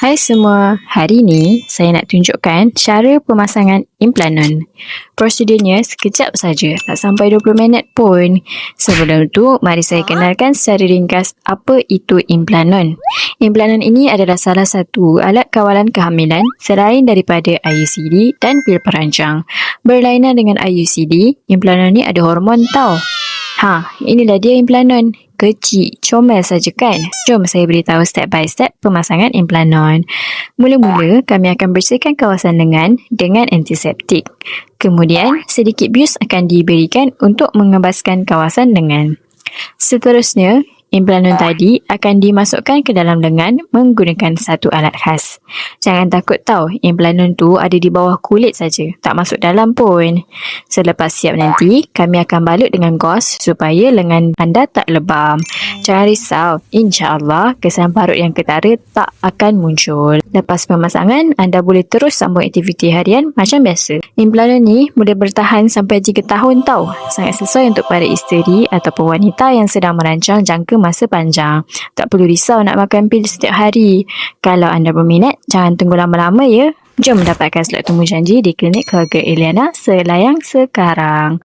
Hai semua, hari ini saya nak tunjukkan cara pemasangan implanon. Prosedurnya sekejap saja, tak sampai 20 minit pun. Sebelum tu, mari saya kenalkan secara ringkas apa itu implanon. Implanon ini adalah salah satu alat kawalan kehamilan selain daripada IUCD dan pil perancang. Berlainan dengan IUCD, implanon ni ada hormon tau. Inilah dia implanon. Kecil, comel saja kan? Jom saya beritahu step by step pemasangan implanon. Mula-mula, kami akan bersihkan kawasan lengan dengan antiseptik. Kemudian, sedikit bius akan diberikan untuk mengebaskan kawasan lengan. Seterusnya, implanon tadi akan dimasukkan ke dalam lengan menggunakan satu alat khas. Jangan takut tau, implanon tu ada di bawah kulit saja, tak masuk dalam pun. Selepas siap nanti, kami akan balut dengan gauze supaya lengan anda tak lebam. Jangan risau, insya-Allah kesan parut yang ketara tak akan muncul. Lepas pemasangan, anda boleh terus sambung aktiviti harian macam biasa. Implanon ni boleh bertahan sampai 3 tahun tau. Sangat sesuai untuk para isteri ataupun wanita yang sedang merancang jangka masa panjang. Tak perlu risau nak makan pil setiap hari. Kalau anda berminat, jangan tunggu lama-lama ya. Jom mendapatkan slot temu janji di klinik keluarga Eliana selayang sekarang.